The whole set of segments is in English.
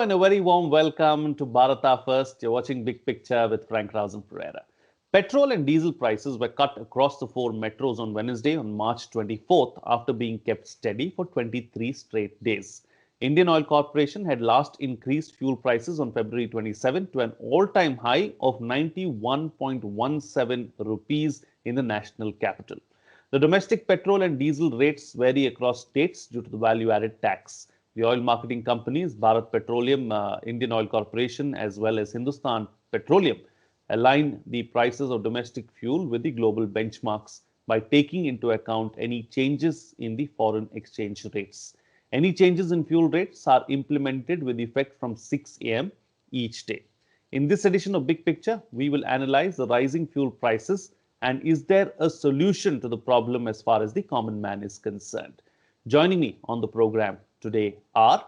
and a very warm welcome to Bharata First. You're watching Big Picture with Frank Rausen Pereira. Petrol and diesel prices were cut across the four metros on Wednesday on March 24th after being kept steady for 23 straight days. Indian Oil Corporation had last increased fuel prices on February 27 to an all-time high of 91.17 rupees in the national capital. The domestic petrol and diesel rates vary across states due to the value-added tax. The oil marketing companies, Bharat Petroleum, Indian Oil Corporation, as well as Hindustan Petroleum, align the prices of domestic fuel with the global benchmarks by taking into account any changes in the foreign exchange rates. Any changes in fuel rates are implemented with effect from 6 a.m. each day. In this edition of Big Picture, we will analyze the rising fuel prices and is there a solution to the problem as far as the common man is concerned. Joining me on the program today are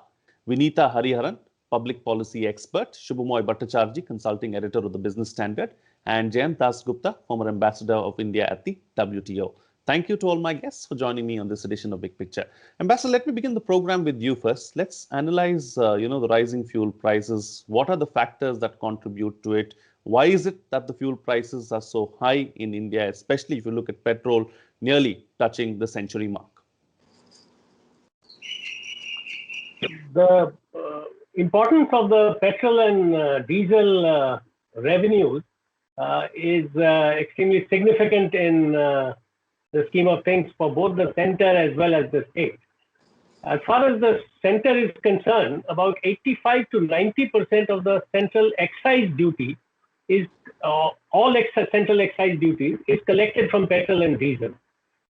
Vinita Hariharan, public policy expert, Shubhamoy Bhattacharjee, consulting editor of the Business Standard, and Jayant Dasgupta, former ambassador of India at the WTO. Thank you to all my guests for joining me on this edition of Big Picture. Ambassador, let me begin the program with you first. Let's analyze, the rising fuel prices. What are the factors that contribute to it? Why is it that the fuel prices are so high in India, especially if you look at petrol nearly touching the century mark? The importance of the petrol and diesel revenues is extremely significant in the scheme of things for both the center as well as the state. As far as the center is concerned, about 85 to 90% of the central excise duty is central excise duty is collected from petrol and diesel.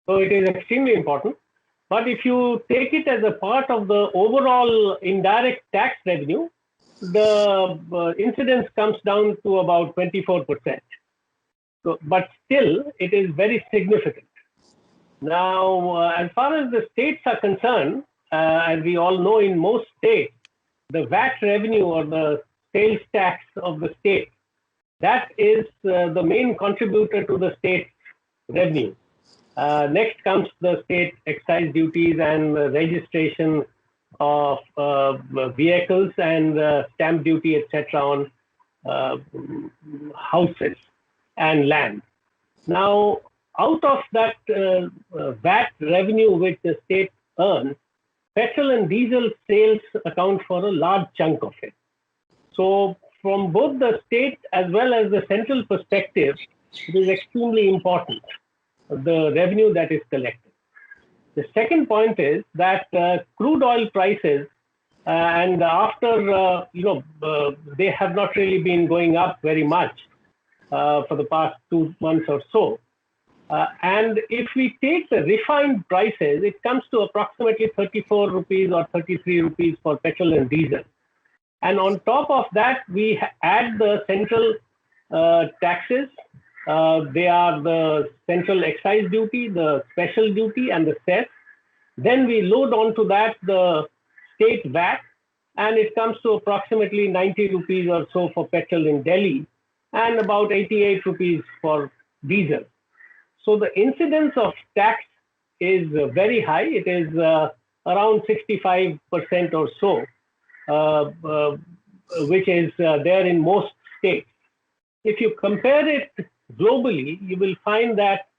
So it is extremely important. But if you take it as a part of the overall indirect tax revenue, the incidence comes down to about 24%. So, but still, it is very significant. Now, as far as the states are concerned, as we all know, in most states, the VAT revenue or the sales tax of the state, that is the main contributor to the state revenue. Next comes the state excise duties and registration of vehicles and stamp duty, etc. on houses and land. Now, out of that VAT revenue which the state earns, petrol and diesel sales account for a large chunk of it. So, from both the state as well as the central perspective, it is extremely important, the revenue that is collected. The second point is that crude oil prices, and after, they have not really been going up very much for the past 2 months or so. And if we take the refined prices, it comes to approximately 34 rupees or 33 rupees for petrol and diesel. And on top of that, we add the central taxes. They are the central excise duty, the special duty, and the cess. Then we load onto that the state VAT, and it comes to approximately 90 rupees or so for petrol in Delhi, and about 88 rupees for diesel. So the incidence of tax is very high. It is around 65% or so, which is there in most states. If you compare it globally, you will find that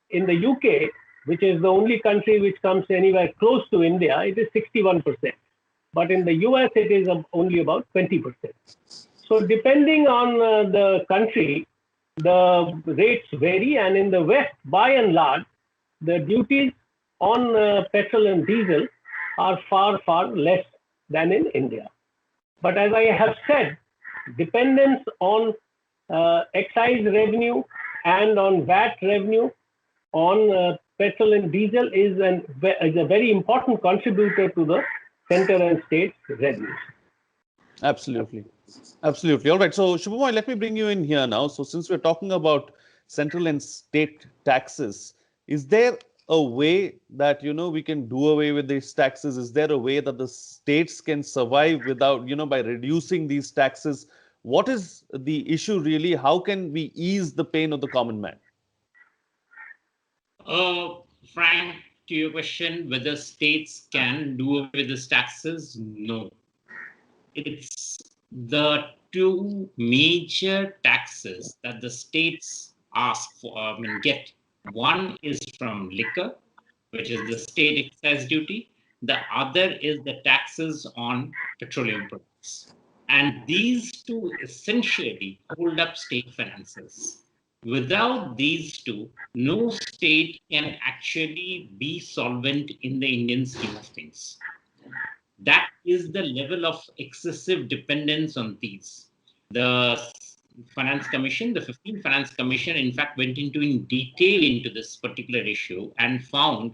in the UK, which is the only country which comes anywhere close to India, it is 61%. But in the US, it is only about 20%. So depending on the country, the rates vary, and in the West, by and large, the duties on petrol and diesel are far, far less than in India. But as I have said, dependence on excise revenue and on VAT revenue on petrol and diesel is a very important contributor to the center and state revenues. Absolutely. Absolutely. All right. So, Shubhamoy, let me bring you in here now. So, since we're talking about central and state taxes, is there a way that, we can do away with these taxes? Is there a way that the states can survive without, by reducing these taxes? What is the issue really? How can we ease the pain of the common man? Frank, to your question, whether states can do away with these taxes, no. it's the two major taxes that the states ask for, get. One is from liquor, which is the state excise duty. The other is the taxes on petroleum products. And these two essentially hold up state finances. Without these two, no state can actually be solvent in the Indian scheme of things. That is the level of excessive dependence on these. The Finance Commission, the 15th Finance Commission, in fact, went into in detail into this particular issue and found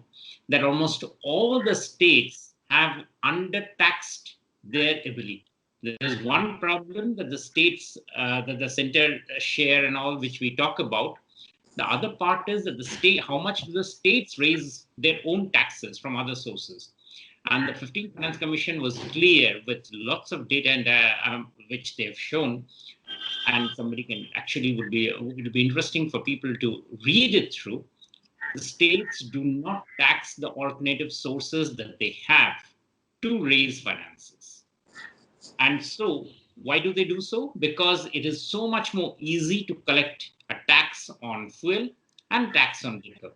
that almost all the states have undertaxed their ability. There is one problem that the states, that the center share and all, which we talk about. The other part is that the state, how much do the states raise their own taxes from other sources? And the 15th Finance Commission was clear with lots of data and which they've shown. And somebody can actually would be interesting for people to read it through. The states do not tax the alternative sources that they have to raise finances. And so, why do they do so? Because it is so much more easy to collect a tax on fuel and tax on liquor.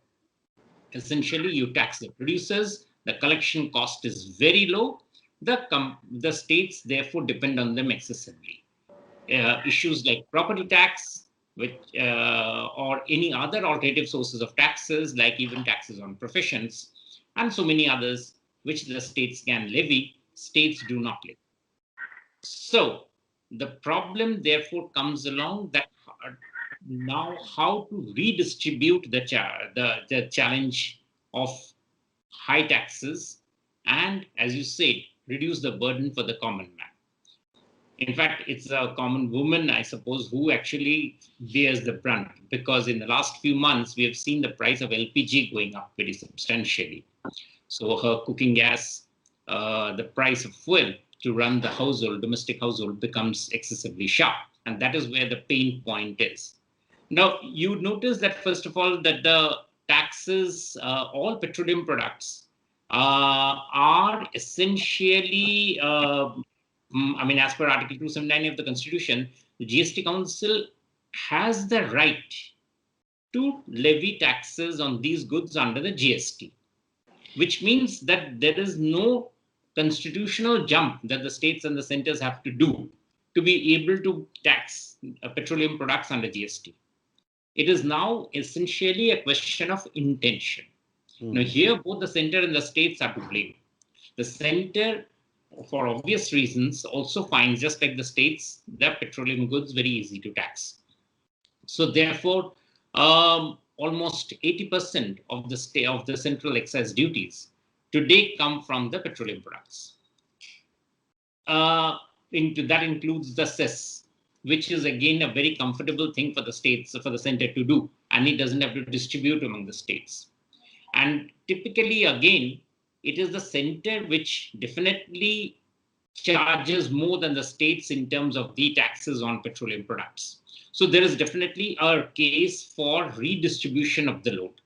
Essentially, you tax the producers, the collection cost is very low, the states therefore depend on them excessively. Issues like property tax, which or any other alternative sources of taxes, like even taxes on professions, and so many others, which the states can levy, states do not levy. So the problem therefore comes along that now how to redistribute the challenge of high taxes and, as you said, reduce the burden for the common man. In fact, it's a common woman, I suppose, who actually bears the brunt, because in the last few months, we have seen the price of LPG going up very substantially. So her cooking gas, the price of fuel to run the household, domestic household, becomes excessively sharp. And that is where the pain point is. Now, you notice that, first of all, that the taxes, all petroleum products, are essentially, as per Article 279 of the Constitution, the GST Council has the right to levy taxes on these goods under the GST, which means that there is no constitutional jump that the states and the centers have to do to be able to tax petroleum products under GST. It is now essentially a question of intention. Now, here, both the center and the states are to blame. The center, for obvious reasons, also finds, just like the states, the petroleum goods very easy to tax. So, therefore, almost 80% of the central excise duties today come from the petroleum products. That includes the cess, which is again a very comfortable thing for the states, for the center to do, and it doesn't have to distribute among the states. And typically, again, it is the center which definitely charges more than the states in terms of the taxes on petroleum products. So there is definitely a case for redistribution of the load.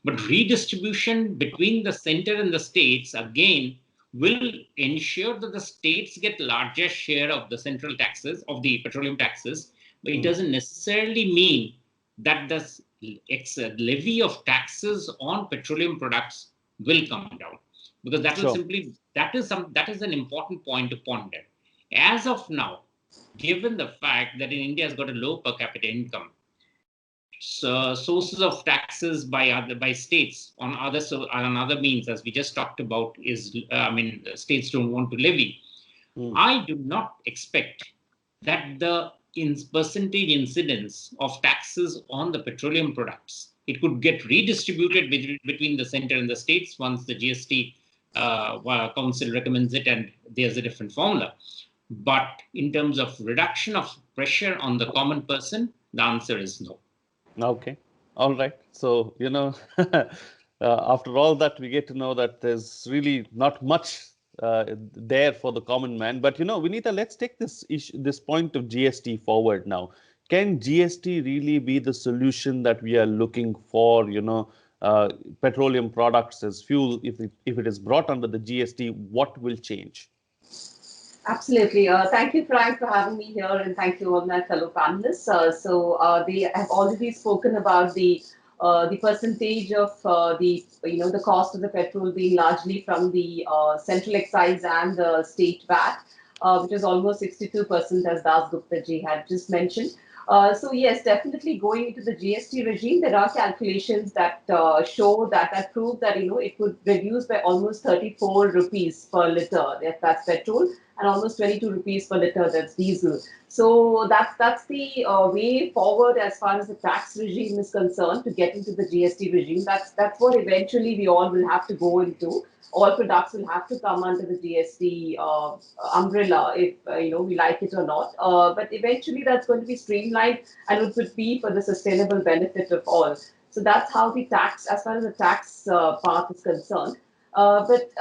But redistribution between the center and the states, again, will ensure that the states get larger share of the central taxes, of the petroleum taxes, but it doesn't necessarily mean that the levy of taxes on petroleum products will come down, because that will simply, that is an important point to ponder. As of now, given the fact that in India has got a low per capita income, so sources of taxes by states on other means, as we just talked about, is states don't want to levy. I do not expect that the percentage incidence of taxes on the petroleum products, it could get redistributed between the center and the states once the GST council recommends it and there's a different formula. But in terms of reduction of pressure on the common person, the answer is no. Okay. All right. So, after all that, we get to know that there's really not much there for the common man. But, Vinita, let's take this point of GST forward now. Can GST really be the solution that we are looking for, petroleum products as fuel? If it is brought under the GST, what will change? Absolutely. Thank you, Frank, for having me here, and thank you all my fellow panelists. They have already spoken about the percentage of the cost of the petrol being largely from the central excise and the state VAT, which is almost 62%, as Das Gupta ji had just mentioned. So yes, definitely going into the GST regime, there are calculations that show that prove that it would reduce by almost 34 rupees per liter. That's petrol, and almost 22 rupees per liter, that's diesel. So that's the way forward as far as the tax regime is concerned to get into the GST regime. That's what eventually we all will have to go into. All products will have to come under the GST umbrella if we like it or not. But eventually that's going to be streamlined, and it would be for the sustainable benefit of all. So that's how the tax, as far as the tax part is concerned. But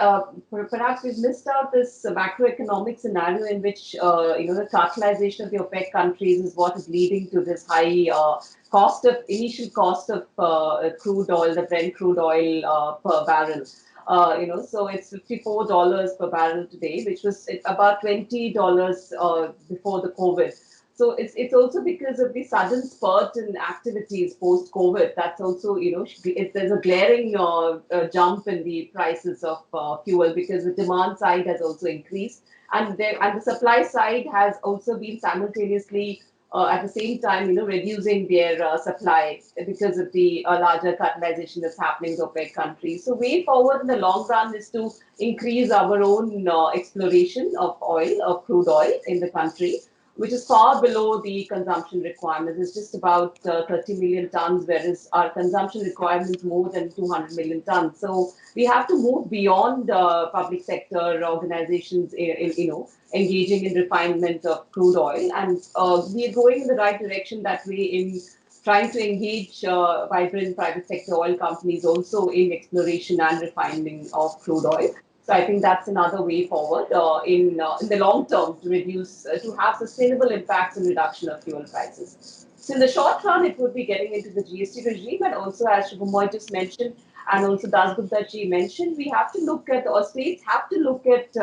perhaps we've missed out this macroeconomic scenario in which the cartelization of the OPEC countries is what is leading to this high initial cost of crude oil, the Brent crude oil per barrel. So it's $54 per barrel today, which was about $20 before the COVID. So it's also because of the sudden spurt in activities post COVID. That's also there's a glaring jump in the prices of fuel because the demand side has also increased, and the supply side has also been simultaneously at the same time reducing their supply because of the larger cartelization that's happening to OPEC countries. So way forward in the long run is to increase our own exploration of oil, of crude oil in the country, which is far below the consumption requirements. It's just about 30 million tons, whereas our consumption requirement is more than 200 million tons. So we have to move beyond public sector organizations, engaging in refinement of crude oil, and we are going in the right direction that way in trying to engage vibrant private sector oil companies also in exploration and refining of crude oil. So I think that's another way forward in the long term to reduce, to have sustainable impacts and reduction of fuel prices. So in the short run, it would be getting into the GST regime, and also as Shubhamoy just mentioned, and also Das Gupta ji mentioned, we have to look at, or states have to look at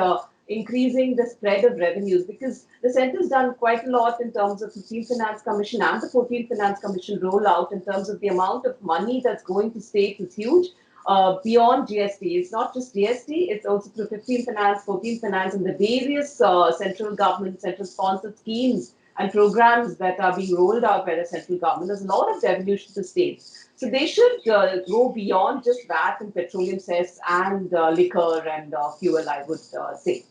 increasing the spread of revenues, because the centre's done quite a lot in terms of 15th Finance Commission and the 14th Finance Commission rollout in terms of the amount of money that's going to states is huge. Beyond GST. It's not just GST, it's also through 15th Finance, 14th Finance, and the various central government, central sponsored schemes and programs that are being rolled out by the central government. There's a lot of devolution to states. So they should go beyond just VAT and petroleum cess and liquor and fuel, I would say.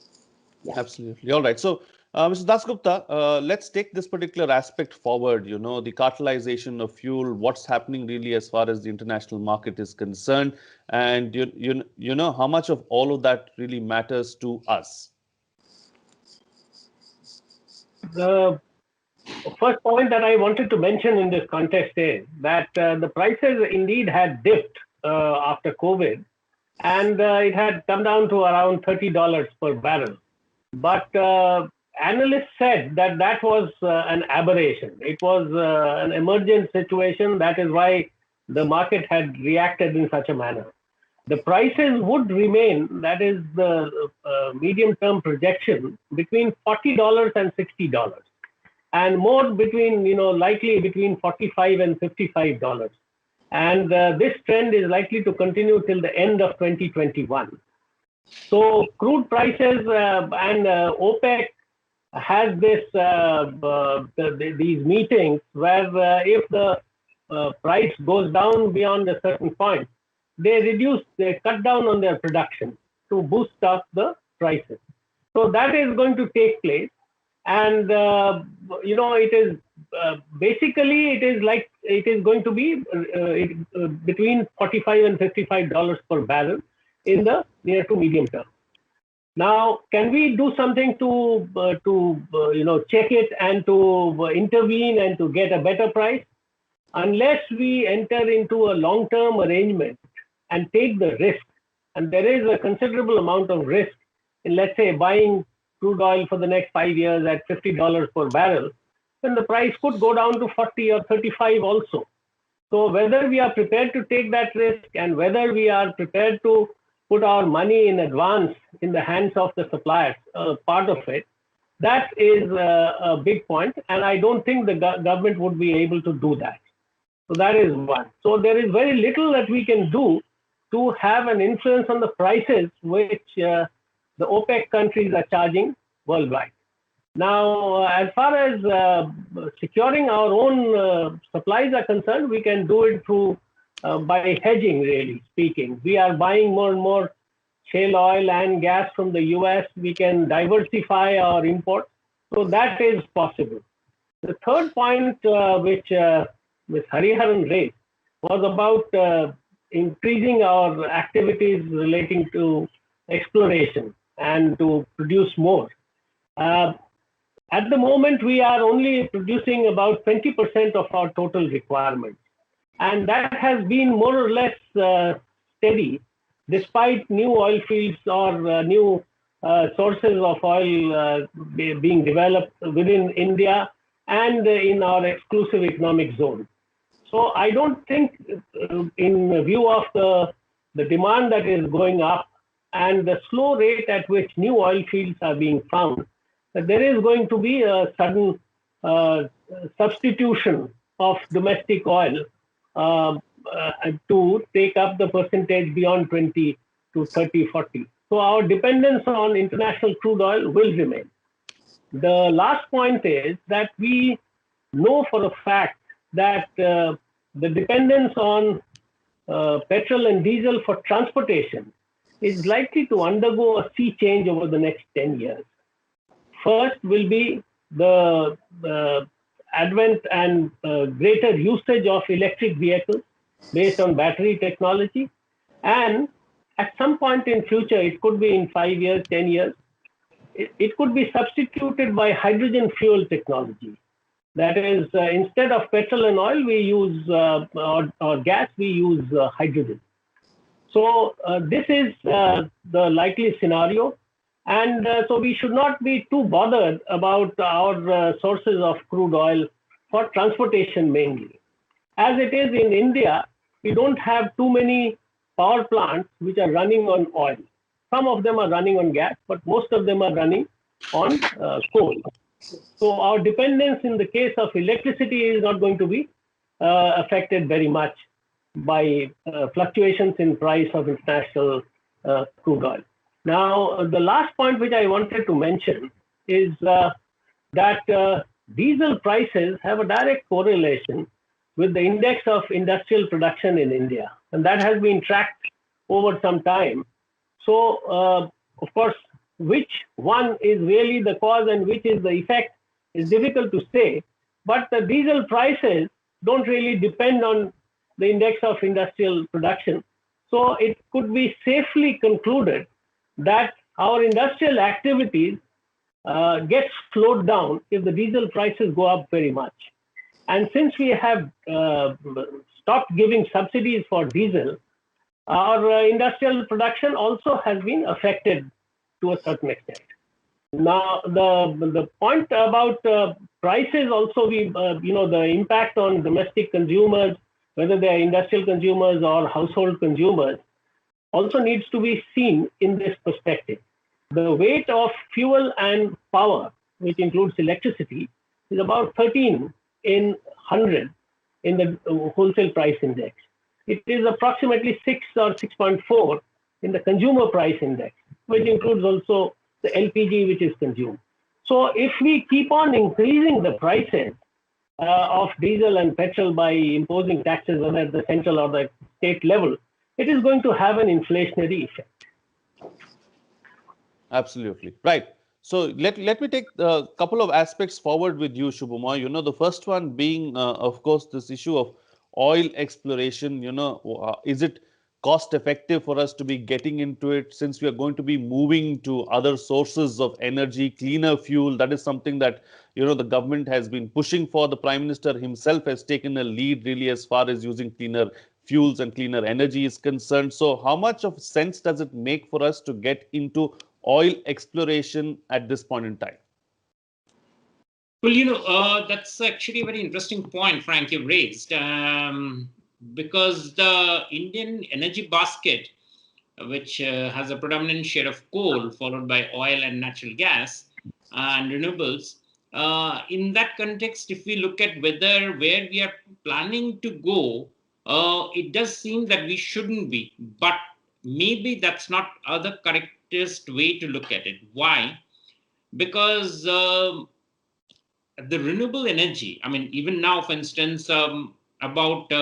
Yeah. Absolutely. All right. So, Mr. Dasgupta, let's take this particular aspect forward. The cartelization of fuel, what's happening really as far as the international market is concerned, and how much of all of that really matters to us. The first point that I wanted to mention in this context is that the prices indeed had dipped after COVID, and it had come down to around $30 per barrel. But analysts said that was an aberration. It was an emergent situation. That is why the market had reacted in such a manner. The prices would remain, that is the medium-term projection, between $40 and $60, and more between, likely between $45 and $55. And this trend is likely to continue till the end of 2021. So crude prices and OPEC has these meetings where if the price goes down beyond a certain point, they cut down on their production to boost up the prices. So that is going to take place, and it is basically it is going to be between $45 and $55 per barrel in the near to medium term. Now, can we do something to check it and to intervene and to get a better price? Unless we enter into a long-term arrangement and take the risk, and there is a considerable amount of risk in, let's say, buying crude oil for the next 5 years at $50 per barrel, then the price could go down to 40 or 35 also. So whether we are prepared to take that risk and whether we are prepared to put our money in advance in the hands of the suppliers, part of it, That is a big point, and I don't think the government would be able to do that. So that is one. So there is very little that we can do to have an influence on the prices which the OPEC countries are charging worldwide. Now, as far as securing our own supplies are concerned, we can do it through by hedging, really speaking. We are buying more and more shale oil and gas from the US. We can diversify our imports. So that is possible. The third point which Ms. Hariharan raised was about increasing our activities relating to exploration and to produce more. At the moment, we are only producing about 20% of our total requirement. And that has been more or less steady, despite new oil fields or new sources of oil being developed within India and in our exclusive economic zone. So I don't think, in view of the demand that is going up and the slow rate at which new oil fields are being found, that there is going to be a sudden substitution of domestic oil to take up the percentage beyond 20 to 30, 40. So our dependence on international crude oil will remain. The last point is that we know for a fact that the dependence on petrol and diesel for transportation is likely to undergo a sea change over the next 10 years. First will be the advent and greater usage of electric vehicles based on battery technology. And at some point in future, it could be in 5 years, 10 years, it could be substituted by hydrogen fuel technology. That is, instead of petrol and oil, we use, or gas, we use hydrogen. So this is the likely scenario. And so we should not be too bothered about our sources of crude oil for transportation mainly. As it is in India, we don't have too many power plants which are running on oil. Some of them are running on gas, but most of them are running on coal. So our dependence in the case of electricity is not going to be affected very much by fluctuations in price of international crude oil. Now, the last point which I wanted to mention is that diesel prices have a direct correlation with the index of industrial production in India, and that has been tracked over some time. So, of course, which one is really the cause and which is the effect is difficult to say, but the diesel prices don't really depend on the index of industrial production. So it could be safely concluded that our industrial activities get slowed down if the diesel prices go up very much. And since we have stopped giving subsidies for diesel, our industrial production also has been affected to a certain extent. Now, the point about prices also, the impact on domestic consumers, whether they are industrial consumers or household consumers, also needs to be seen in this perspective. The weight of fuel and power, which includes electricity, is about 13 in 100 in the wholesale price index. It is approximately 6 or 6.4 in the consumer price index, which includes also the LPG which is consumed. So if we keep on increasing the prices of diesel and petrol by imposing taxes whether at the central or the state level, it is going to have an inflationary effect. Absolutely. Right. So let me take a couple of aspects forward with you, Shubhama. The first one being, of course, this issue of oil exploration. Is it cost effective for us to be getting into it, since we are going to be moving to other sources of energy, cleaner fuel? That is something that, the government has been pushing for. The Prime Minister himself has taken a lead really as far as using cleaner fuels and cleaner energy is concerned. So how much of sense does it make for us to get into oil exploration at this point in time? Well, that's actually a very interesting point, Frank, you raised. Because the Indian energy basket, which has a predominant share of coal, followed by oil and natural gas, and renewables. In that context, if we look at where we are planning to go, it does seem that we shouldn't be, but maybe that's not the correctest way to look at it. Why? Because the renewable energy, I mean, even now, for instance, about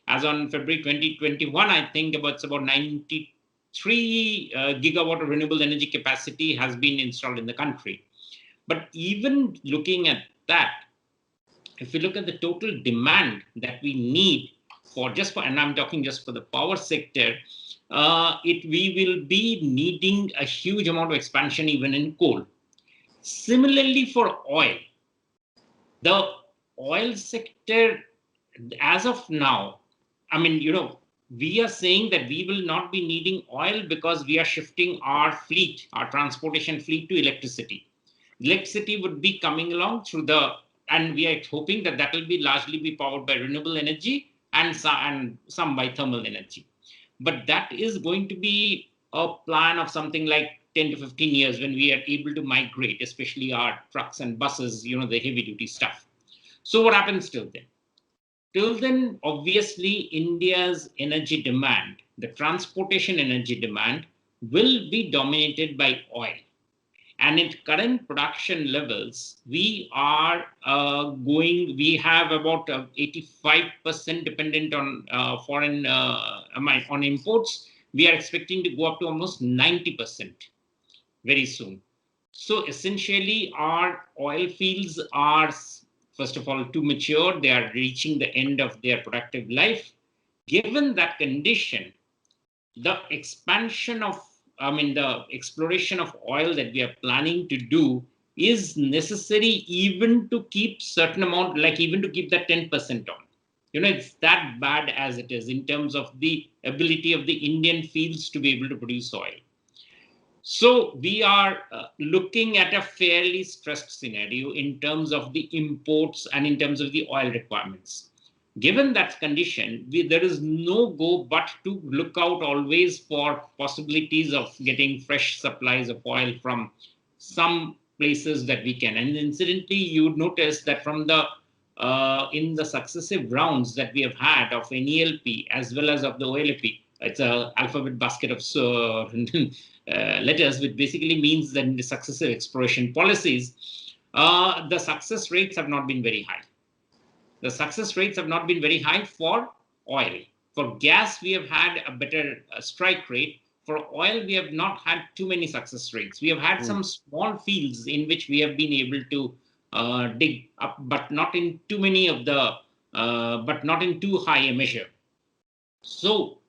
as on February 2021, I think it's about 93 gigawatt of renewable energy capacity has been installed in the country. But even looking at that, if we look at the total demand that we need and I'm talking just for the power sector, we will be needing a huge amount of expansion even in coal. Similarly, for oil, the oil sector, as of now, I mean, we are saying that we will not be needing oil because we are shifting our transportation fleet to electricity. Electricity would be coming along and we are hoping that that will be largely be powered by renewable energy and some by thermal energy. But that is going to be a plan of something like 10 to 15 years when we are able to migrate, especially our trucks and buses, the heavy duty stuff. So what happens till then? Till then, obviously, India's energy demand, the transportation energy demand, will be dominated by oil. And at current production levels, we have about 85% dependent on foreign, on imports. We are expecting to go up to almost 90% very soon. So essentially, our oil fields are, first of all, too mature. They are reaching the end of their productive life. Given that condition, the the exploration of oil that we are planning to do is necessary even to keep certain amount, like even to keep that 10% on. It's that bad as it is in terms of the ability of the Indian fields to be able to produce oil. So we are looking at a fairly stressed scenario in terms of the imports and in terms of the oil requirements. Given that condition, there is no go but to look out always for possibilities of getting fresh supplies of oil from some places that we can. And incidentally, you would notice that from in the successive rounds that we have had of NELP as well as of the OLP, it's an alphabet basket of letters, which basically means that in the successive exploration policies, the success rates have not been very high. The success rates have not been very high for oil. For gas, we have had a better strike rate. For oil, we have not had too many success rates. We have had some small fields in which we have been able to dig up, but not in too many of but not in too high a measure. So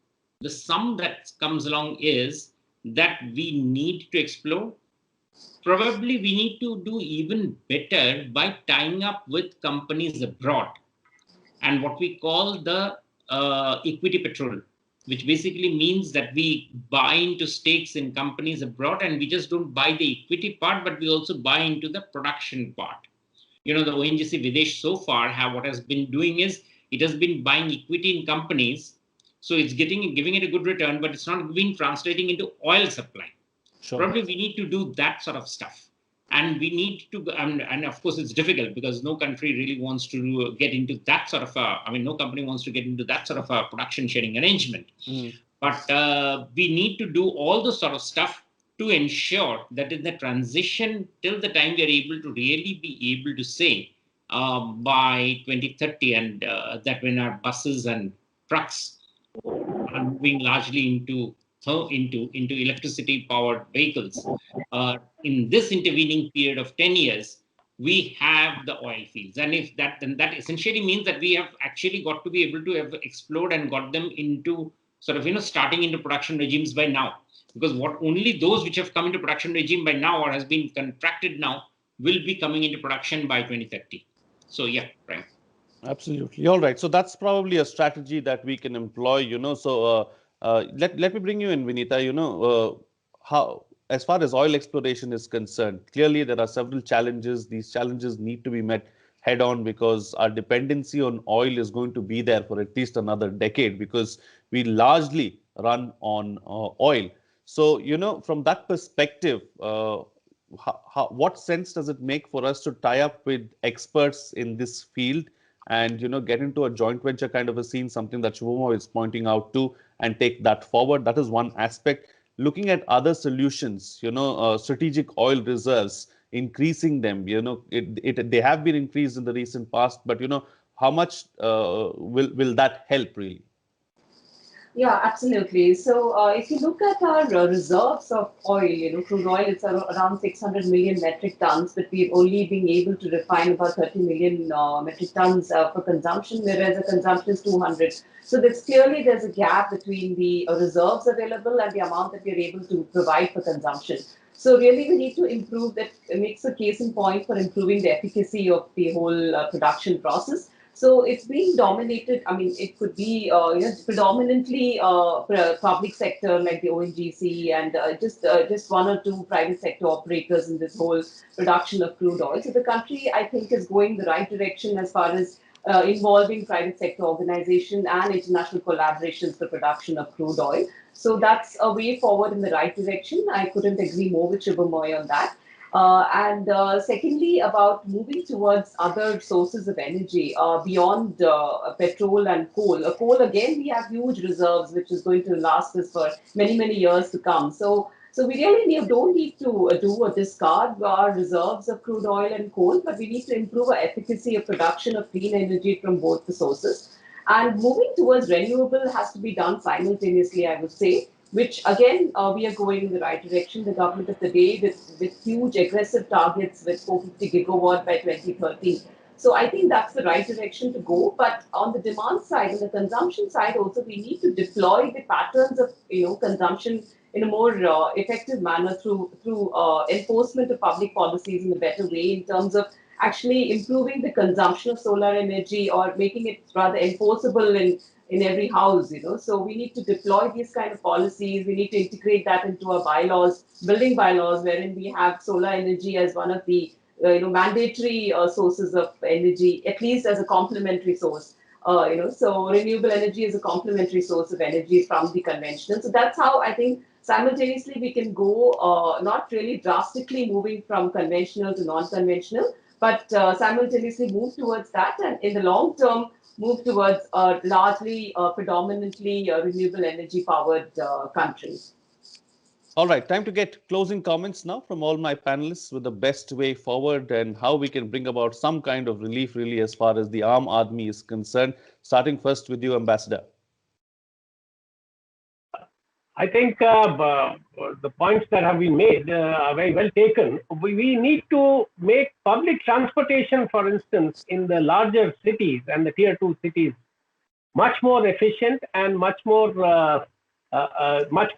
the sum that comes along is that we need to explore. Probably we need to do even better by tying up with companies abroad and what we call the equity petrol, which basically means that we buy into stakes in companies abroad, and we just don't buy the equity part, but we also buy into the production part. The ONGC Videsh so far what has been doing is it has been buying equity in companies. So it's giving it a good return, but it's not been translating into oil supply. Sure. Probably we need to do that sort of stuff. And we need to, and of course it's difficult because no country really wants to get into that sort of no company wants to get into that sort of a production sharing arrangement. But we need to do all this sort of stuff to ensure that in the transition till the time we are able to really be able to say by 2030 and that when our buses and trucks are moving largely into electricity powered vehicles, in this intervening period of 10 years, we have the oil fields. And then that essentially means that we have actually got to be able to have explored and got them into sort of, starting into production regimes by now. Because only those which have come into production regime by now or has been contracted now will be coming into production by 2030. So yeah, Frank. Absolutely. All right. So that's probably a strategy that we can employ, So let me bring you in, Vinita, how, as far as oil exploration is concerned, clearly there are several challenges. These challenges need to be met head on because our dependency on oil is going to be there for at least another decade because we largely run on oil. So, from that perspective, what sense does it make for us to tie up with experts in this field and get into a joint venture kind of a scene, something that Shubham is pointing out to, and take that forward? That is one aspect. Looking at other solutions, strategic oil reserves, increasing them. They have been increased in the recent past, but how much will that help really? Yeah, absolutely. So if you look at our reserves of oil, crude oil, it's around 600 million metric tons, but we've only been able to refine about 30 million metric tons for consumption, whereas the consumption is 200. So there's a gap between the reserves available and the amount that we're able to provide for consumption. So really, we need to improve that. It makes a case in point for improving the efficacy of the whole production process. So it's being dominated. I mean, it could be predominantly public sector like the ONGC and just one or two private sector operators in this whole production of crude oil. So the country, I think, is going the right direction as far as involving private sector organization and international collaborations for production of crude oil. So that's a way forward in the right direction. I couldn't agree more with Shubhamoy on that. And secondly, about moving towards other sources of energy beyond petrol and coal. Coal, again, we have huge reserves, which is going to last us for many, many years to come. So we really don't need to do or discard our reserves of crude oil and coal, but we need to improve our efficacy of production of clean energy from both the sources. And moving towards renewable has to be done simultaneously, I would say, which again, we are going in the right direction. The government of the day with huge aggressive targets with 450 gigawatt by 2030. So I think that's the right direction to go. But on the demand side, on the consumption side also, we need to deploy the patterns of consumption in a more effective manner through enforcement of public policies in a better way in terms of actually improving the consumption of solar energy or making it rather enforceable in every house. So we need to deploy these kind of policies. We need to integrate that into our bylaws, building bylaws, wherein we have solar energy as one of the mandatory sources of energy, at least as a complementary source. So renewable energy is a complementary source of energy from the conventional. So that's how I think simultaneously we can go, not really drastically moving from conventional to non-conventional, but simultaneously move towards that, and in the long term, move towards largely, predominantly renewable energy powered countries. All right, time to get closing comments now from all my panelists with the best way forward and how we can bring about some kind of relief really as far as the Aam Aadmi is concerned. Starting first with you, Ambassador. I think the points that have been made are very well taken. We need to make public transportation, for instance, in the larger cities and the tier 2 cities much more efficient and much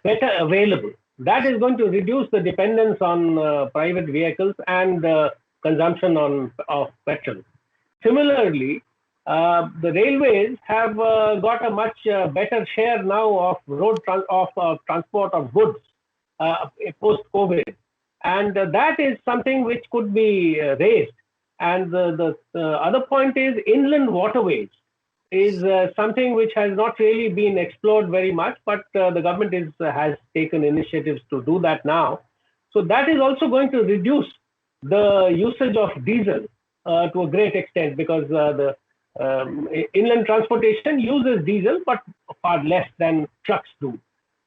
better available. That is going to reduce the dependence on private vehicles and consumption of petrol. Similarly, the railways have got a much better share now of transport of goods post-COVID, and that is something which could be raised. And the other point is inland waterways is something which has not really been explored very much, but the government has taken initiatives to do that now. So that is also going to reduce the usage of diesel to a great extent, because the inland transportation uses diesel, but far less than trucks do.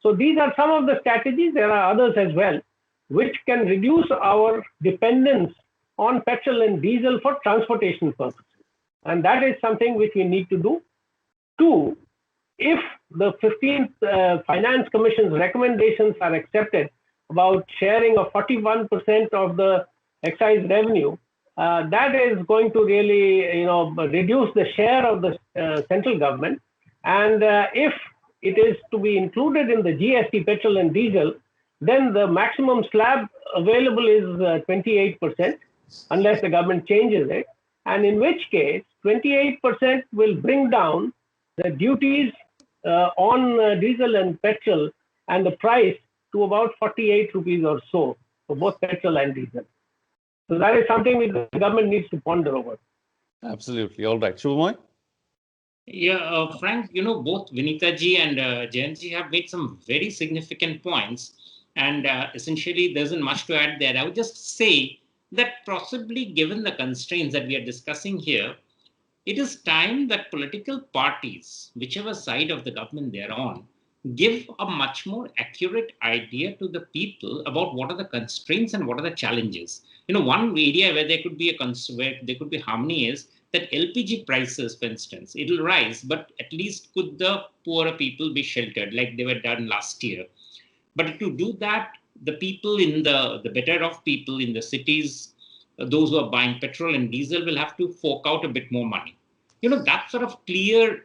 So these are some of the strategies. There are others as well, which can reduce our dependence on petrol and diesel for transportation purposes. And that is something which we need to do. Two, if the 15th Finance Commission's recommendations are accepted about sharing of 41% of the excise revenue, that is going to really, reduce the share of the central government. And if it is to be included in the GST petrol and diesel, then the maximum slab available is 28%, unless the government changes it. And in which case, 28% will bring down the duties on diesel and petrol and the price to about 48 rupees or so for both petrol and diesel. So that is something which the government needs to ponder over. Absolutely. All right. Shubhamoy? Yeah, Frank, both Vinita ji and Jayan ji have made some very significant points. And essentially, there isn't much to add there. I would just say that possibly given the constraints that we are discussing here, it is time that political parties, whichever side of the government they're on, give a much more accurate idea to the people about what are the constraints and what are the challenges. One area where there could be where there could be harmony is that LPG prices, for instance, it'll rise, but at least could the poorer people be sheltered like they were done last year? But to do that, the people in the better off people in the cities, those who are buying petrol and diesel will have to fork out a bit more money. That sort of clear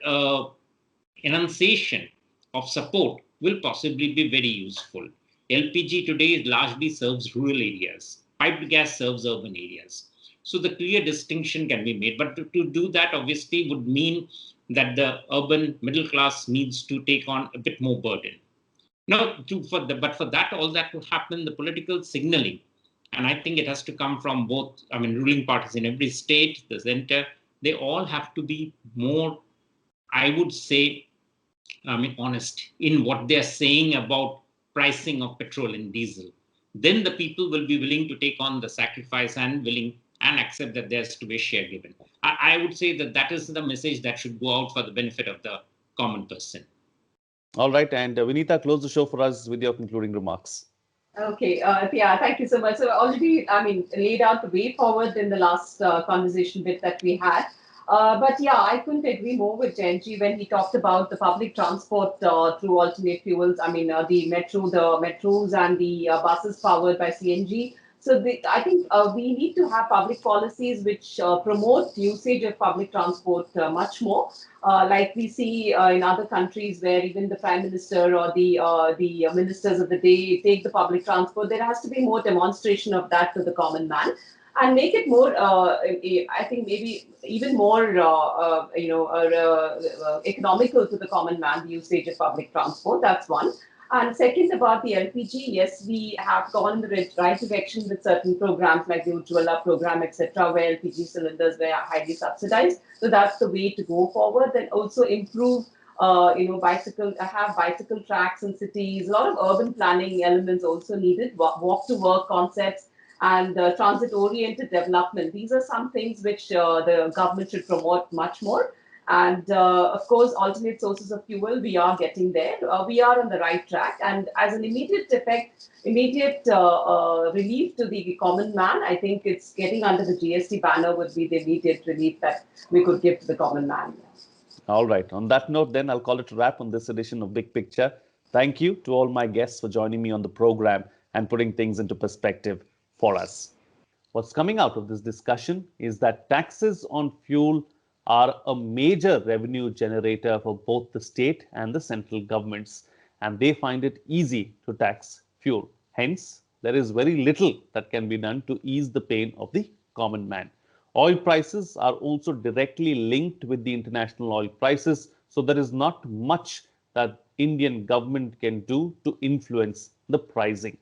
enunciation of support will possibly be very useful. LPG today largely serves rural areas. Piped gas serves urban areas. So the clear distinction can be made. But to do that obviously would mean that the urban middle class needs to take on a bit more burden. No, but for that, all that to happen, the political signaling, and I think it has to come from both, ruling parties in every state, the center, they all have to be more, I would say, honest in what they're saying about pricing of petrol and diesel. Then the people will be willing to take on the sacrifice and willing and accept that there's to be a share given. I would say that that is the message that should go out for the benefit of the common person. All right, and Vinita, close the show for us with your concluding remarks. Okay, yeah, thank you so much. So already, laid out the way forward in the last conversation bit that we had. But yeah, I couldn't agree more with Genji when he talked about the public transport through alternate fuels. The metros and the buses powered by CNG. So I think we need to have public policies which promote usage of public transport much more, like we see in other countries where even the prime minister or the ministers of the day take the public transport. There has to be more demonstration of that to the common man, and make it more. I think maybe even more, economical to the common man, the usage of public transport. That's one. And second, about the LPG, yes, we have gone in the right direction with certain programs like the Ujjwala program, etc., where LPG cylinders were highly subsidized. So that's the way to go forward. Then also improve, have bicycle tracks in cities. A lot of urban planning elements also needed. Walk to work concepts and transit-oriented development. These are some things which the government should promote much more. And of course, alternate sources of fuel, we are getting there. We are on the right track. And as an immediate relief to the common man, I think it's getting under the GST banner would be the immediate relief that we could give to the common man. All right. On that note, then I'll call it a wrap on this edition of Big Picture. Thank you to all my guests for joining me on the program and putting things into perspective for us. What's coming out of this discussion is that taxes on fuel are a major revenue generator for both the state and the central governments, and they find it easy to tax fuel. Hence, there is very little that can be done to ease the pain of the common man. Oil prices are also directly linked with the international oil prices, so there is not much that Indian government can do to influence the pricing.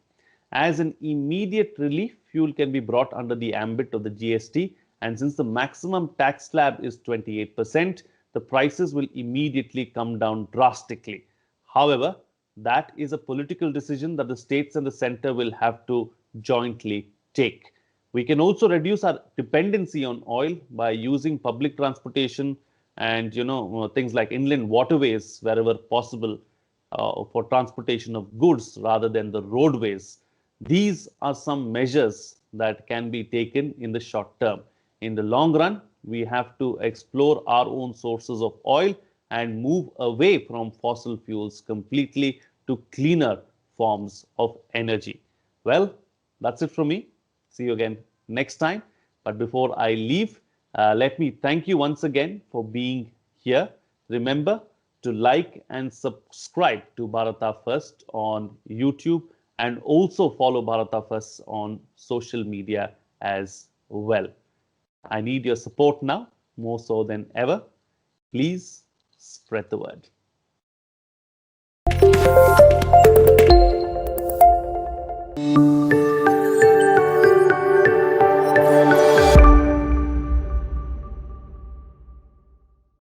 As an immediate relief, fuel can be brought under the ambit of the GST, and since the maximum tax slab is 28%, the prices will immediately come down drastically. However, that is a political decision that the states and the center will have to jointly take. We can also reduce our dependency on oil by using public transportation and things like inland waterways wherever possible for transportation of goods rather than the roadways. These are some measures that can be taken in the short term. In the long run, we have to explore our own sources of oil and move away from fossil fuels completely to cleaner forms of energy. Well, that's it from me. See you again next time. But before I leave, let me thank you once again for being here. Remember to like and subscribe to Bharata First on YouTube, and also follow Bharata First on social media as well. I need your support now, more so than ever. Please spread the word.